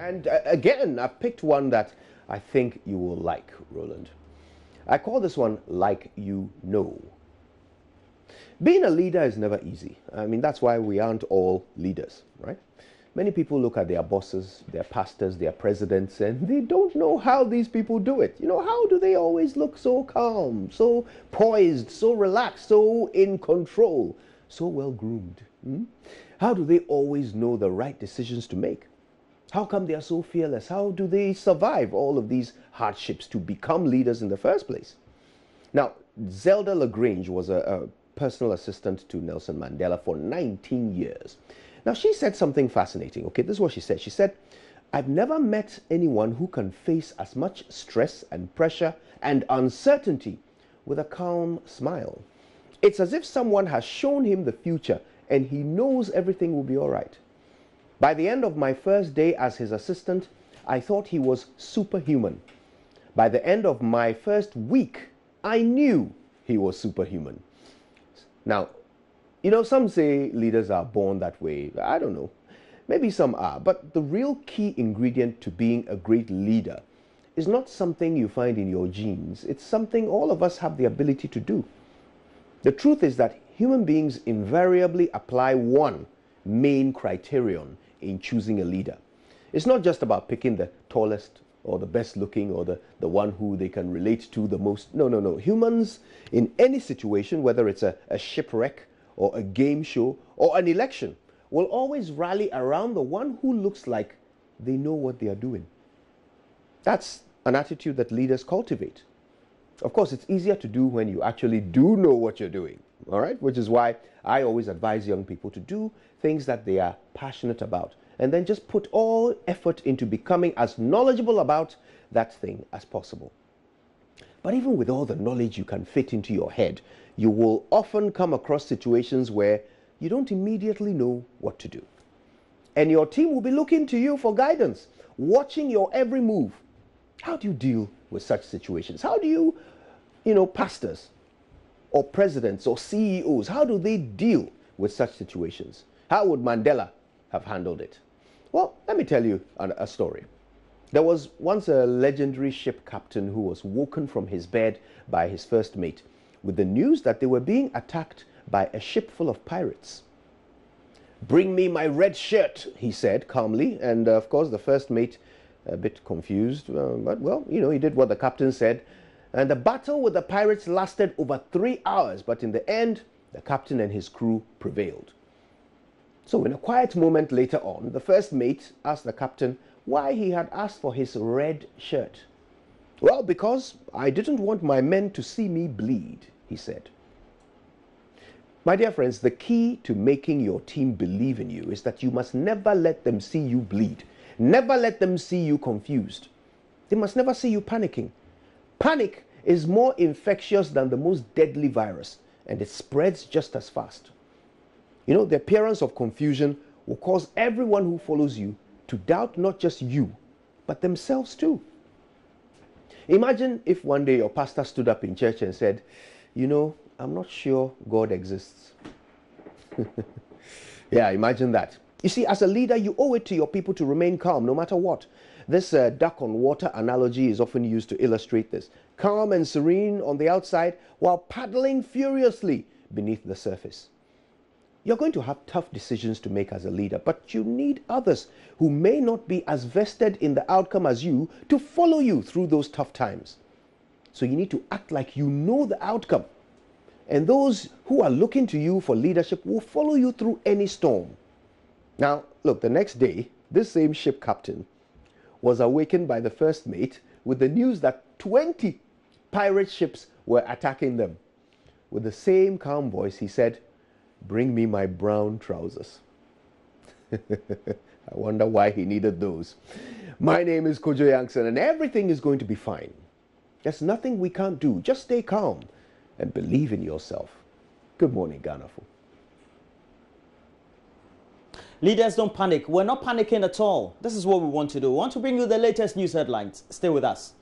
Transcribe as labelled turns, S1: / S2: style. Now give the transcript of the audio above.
S1: And again, I picked one that I think you will like, Roland. I call this one Like You Know. Being a leader is never easy. I mean, that's why we aren't all leaders, right? Many people look at their bosses, their pastors, their presidents, and they don't know how these people do it. You know, how do they always look so calm, so poised, so relaxed, so in control, so well groomed? How do they always know the right decisions to make? How come they are so fearless? How do they survive all of these hardships to become leaders in the first place? Now, Zelda LaGrange was a personal assistant to Nelson Mandela for 19 years. Now, she said something fascinating. Okay, this is what she said. She said, I've never met anyone who can face as much stress and pressure and uncertainty with a calm smile. It's as if someone has shown him the future and he knows everything will be all right. By the end of my first day as his assistant, I thought he was superhuman. By the end of my first week, I knew he was superhuman. Now, you know, some say leaders are born that way. I don't know. Maybe some are. But the real key ingredient to being a great leader is not something you find in your genes. It's something all of us have the ability to do. The truth is that human beings invariably apply one main criterion in choosing a leader. It's not just about picking the tallest or the best looking or the one who they can relate to the most. No. Humans in any situation, whether it's a shipwreck or a game show or an election, will always rally around the one who looks like they know what they are doing. That's an attitude that leaders cultivate. Of course, it's easier to do when you actually do know what you're doing, all right? Which is why I always advise young people to do things that they are passionate about and then just put all effort into becoming as knowledgeable about that thing as possible. But even with all the knowledge you can fit into your head, you will often come across situations where you don't immediately know what to do. And your team will be looking to you for guidance, watching your every move. How do you deal with such situations? How do you pastors or presidents or CEOs, how do they deal with such situations? How would Mandela have handled it? Well, let me tell you a story. There was once a legendary ship captain who was woken from his bed by his first mate with the news that they were being attacked by a ship full of pirates. "Bring me my red shirt," he said calmly, and of course the first mate, a bit confused, but well, he did what the captain said, and the battle with the pirates lasted over 3 hours, but in the end, the captain and his crew prevailed. So in a quiet moment later on, the first mate asked the captain why he had asked for his red shirt. "Well, because I didn't want my men to see me bleed," he said. My dear friends, the key to making your team believe in you is that you must never let them see you bleed. Never let them see you confused. They must never see you panicking. Panic is more infectious than the most deadly virus, and it spreads just as fast. The appearance of confusion will cause everyone who follows you to doubt not just you, but themselves too. Imagine if one day your pastor stood up in church and said, "I'm not sure God exists." Yeah, imagine that. You see, as a leader, you owe it to your people to remain calm no matter what. This duck on water analogy is often used to illustrate this. Calm and serene on the outside while paddling furiously beneath the surface. You're going to have tough decisions to make as a leader, but you need others who may not be as vested in the outcome as you to follow you through those tough times. So you need to act like you know the outcome. And those who are looking to you for leadership will follow you through any storm. Now, look, the next day, this same ship captain was awakened by the first mate with the news that 20 pirate ships were attacking them. With the same calm voice, he said, "Bring me my brown trousers." I wonder why he needed those. My name is Kojo Yankson, and everything is going to be fine. There's nothing we can't do. Just stay calm and believe in yourself. Good morning, Ghana.
S2: Leaders don't panic. We're not panicking at all. This is what we want to do. We want to bring you the latest news headlines. Stay with us.